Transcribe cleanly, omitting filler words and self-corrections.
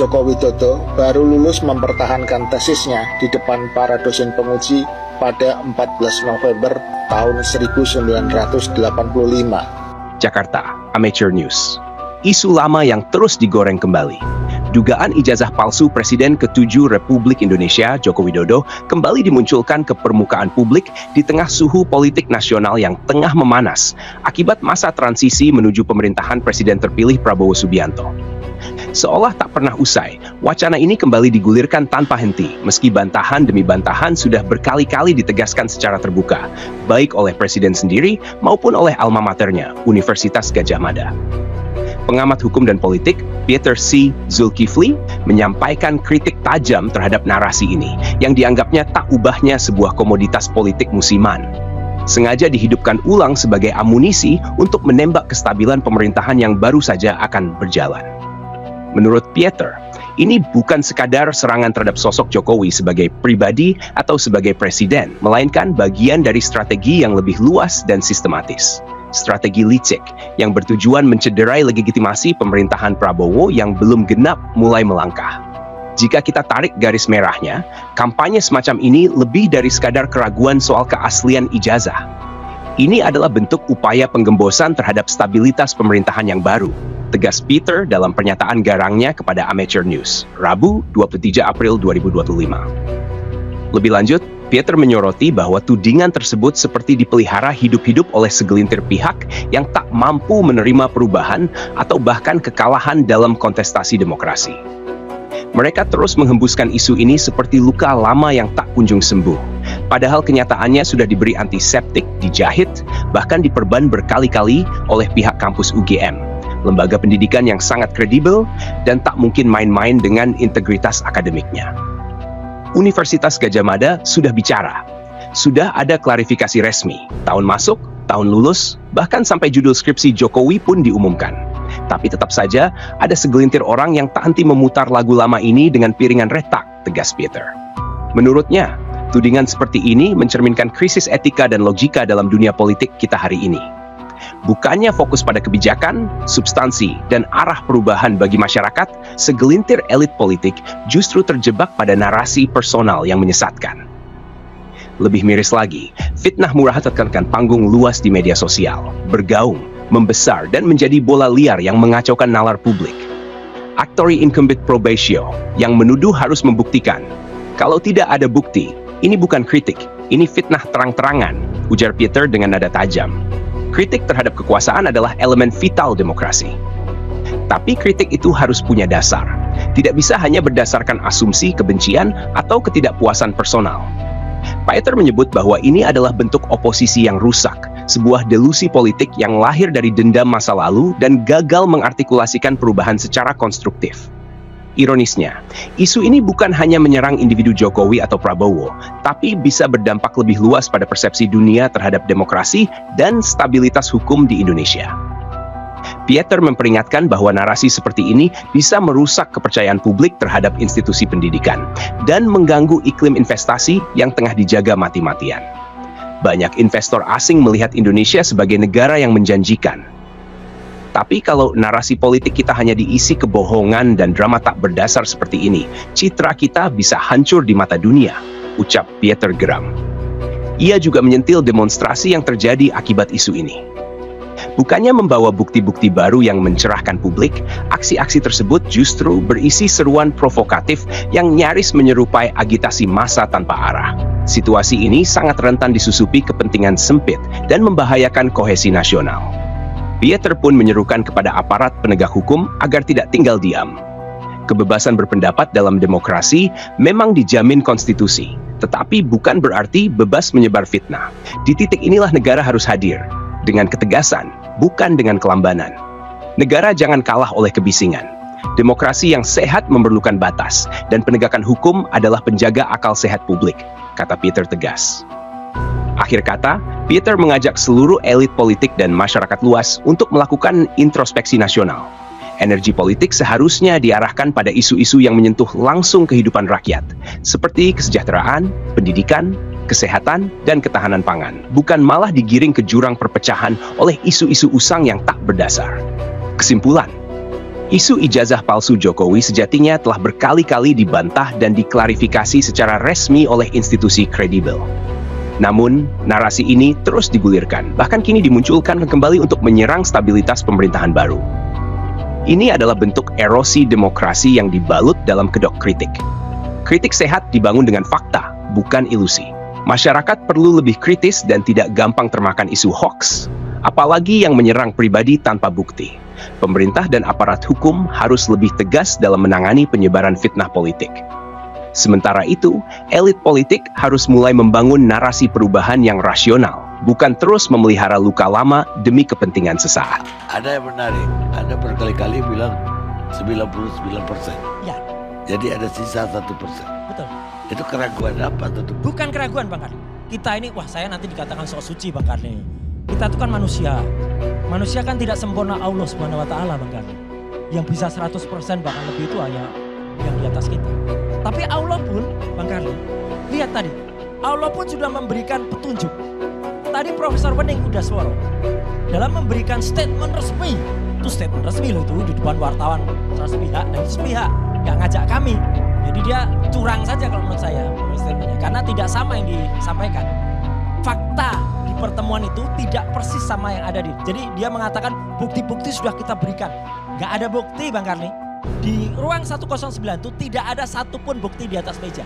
Joko Widodo baru lulus mempertahankan tesisnya di depan para dosen penguji pada 14 November tahun 1985. Jakarta, Amateur News. Isu lama yang terus digoreng kembali. Dugaan ijazah palsu Presiden ke-7 Republik Indonesia, Joko Widodo, kembali dimunculkan ke permukaan publik di tengah suhu politik nasional yang tengah memanas akibat masa transisi menuju pemerintahan Presiden terpilih Prabowo Subianto. Seolah tak pernah usai, wacana ini kembali digulirkan tanpa henti, meski bantahan demi bantahan sudah berkali-kali ditegaskan secara terbuka, baik oleh Presiden sendiri maupun oleh alma maternya, Universitas Gadjah Mada. Pengamat hukum dan politik, Pieter C. Zulkifli, menyampaikan kritik tajam terhadap narasi ini, yang dianggapnya tak ubahnya sebuah komoditas politik musiman. Sengaja dihidupkan ulang sebagai amunisi untuk menembak kestabilan pemerintahan yang baru saja akan berjalan. Menurut Pieter, ini bukan sekadar serangan terhadap sosok Jokowi sebagai pribadi atau sebagai presiden, melainkan bagian dari strategi yang lebih luas dan sistematis. Strategi licik yang bertujuan mencederai legitimasi pemerintahan Prabowo yang belum genap mulai melangkah. Jika kita tarik garis merahnya, kampanye semacam ini lebih dari sekadar keraguan soal keaslian ijazah. Ini adalah bentuk upaya penggembosan terhadap stabilitas pemerintahan yang baru, tegas Pieter dalam pernyataan garangnya kepada Amateur News, Rabu 23 April 2025. Lebih lanjut, Pieter menyoroti bahwa tudingan tersebut seperti dipelihara hidup-hidup oleh segelintir pihak yang tak mampu menerima perubahan atau bahkan kekalahan dalam kontestasi demokrasi. Mereka terus menghembuskan isu ini seperti luka lama yang tak kunjung sembuh. Padahal kenyataannya sudah diberi antiseptik, dijahit, bahkan diperban berkali-kali oleh pihak kampus UGM, lembaga pendidikan yang sangat kredibel dan tak mungkin main-main dengan integritas akademiknya. Universitas Gadjah Mada sudah bicara. Sudah ada klarifikasi resmi. Tahun masuk, tahun lulus, bahkan sampai judul skripsi Jokowi pun diumumkan. Tapi tetap saja ada segelintir orang yang tak henti memutar lagu lama ini dengan piringan retak, tegas Pieter. Menurutnya, tudingan seperti ini mencerminkan krisis etika dan logika dalam dunia politik kita hari ini. Bukannya fokus pada kebijakan, substansi, dan arah perubahan bagi masyarakat, segelintir elit politik justru terjebak pada narasi personal yang menyesatkan. Lebih miris lagi, fitnah murah tekankan panggung luas di media sosial, bergaung, membesar, dan menjadi bola liar yang mengacaukan nalar publik. Aktori incumbent Probatio yang menuduh harus membuktikan. Kalau tidak ada bukti, ini bukan kritik, ini fitnah terang-terangan, ujar Pieter dengan nada tajam. Kritik terhadap kekuasaan adalah elemen vital demokrasi. Tapi kritik itu harus punya dasar. Tidak bisa hanya berdasarkan asumsi kebencian atau ketidakpuasan personal. Pieter menyebut bahwa ini adalah bentuk oposisi yang rusak, sebuah delusi politik yang lahir dari dendam masa lalu dan gagal mengartikulasikan perubahan secara konstruktif. Ironisnya, isu ini bukan hanya menyerang individu Jokowi atau Prabowo, tapi bisa berdampak lebih luas pada persepsi dunia terhadap demokrasi dan stabilitas hukum di Indonesia. Pieter memperingatkan bahwa narasi seperti ini bisa merusak kepercayaan publik terhadap institusi pendidikan dan mengganggu iklim investasi yang tengah dijaga mati-matian. Banyak investor asing melihat Indonesia sebagai negara yang menjanjikan. Tapi kalau narasi politik kita hanya diisi kebohongan dan drama tak berdasar seperti ini, citra kita bisa hancur di mata dunia, ucap Pieter geram. Ia juga menyentil demonstrasi yang terjadi akibat isu ini. Bukannya membawa bukti-bukti baru yang mencerahkan publik, aksi-aksi tersebut justru berisi seruan provokatif yang nyaris menyerupai agitasi massa tanpa arah. Situasi ini sangat rentan disusupi kepentingan sempit dan membahayakan kohesi nasional. Pieter pun menyerukan kepada aparat penegak hukum agar tidak tinggal diam. Kebebasan berpendapat dalam demokrasi memang dijamin konstitusi, tetapi bukan berarti bebas menyebar fitnah. Di titik inilah negara harus hadir, dengan ketegasan, bukan dengan kelambanan. Negara jangan kalah oleh kebisingan. Demokrasi yang sehat memerlukan batas, dan penegakan hukum adalah penjaga akal sehat publik, kata Pieter tegas. Akhir kata, Pieter mengajak seluruh elit politik dan masyarakat luas untuk melakukan introspeksi nasional. Energi politik seharusnya diarahkan pada isu-isu yang menyentuh langsung kehidupan rakyat, seperti kesejahteraan, pendidikan, kesehatan, dan ketahanan pangan, bukan malah digiring ke jurang perpecahan oleh isu-isu usang yang tak berdasar. Kesimpulan, Isu ijazah palsu Jokowi sejatinya telah berkali-kali dibantah dan diklarifikasi secara resmi oleh institusi kredibel. Namun, narasi ini terus digulirkan, bahkan kini dimunculkan kembali untuk menyerang stabilitas pemerintahan baru. Ini adalah bentuk erosi demokrasi yang dibalut dalam kedok kritik. Kritik sehat dibangun dengan fakta, bukan ilusi. Masyarakat perlu lebih kritis dan tidak gampang termakan isu hoax, apalagi yang menyerang pribadi tanpa bukti. Pemerintah dan aparat hukum harus lebih tegas dalam menangani penyebaran fitnah politik. Sementara itu, elit politik harus mulai membangun narasi perubahan yang rasional, bukan terus memelihara luka lama demi kepentingan sesaat. Ada yang menarik, Anda berkali-kali bilang 99%. Ya, Jadi ada sisa 1%. betul. Itu keraguan apa tuh? Bukan keraguan Bang Karni. Kita ini, wah saya nanti dikatakan sok suci Bang Karni. Kita itu kan manusia. Manusia kan tidak sempurna Allah Subhanahu wa taala Bang Karni. Yang bisa 100% bahkan lebih itu hanya yang di atas kita. Tapi Allah pun Bang Karni, lihat tadi, Allah pun sudah memberikan petunjuk. Tadi Profesor Wening udah suara dalam memberikan statement resmi. Itu statement resmi loh, itu di depan wartawan 100 pihak dan 100 pihak. Gak ngajak kami. Jadi dia curang saja kalau menurut saya statementnya. Karena tidak sama yang disampaikan. Fakta di pertemuan itu tidak persis sama yang ada di. Jadi dia mengatakan bukti-bukti sudah kita berikan. Gak ada bukti Bang Karni. Di ruang 109 itu tidak ada satupun bukti di atas meja.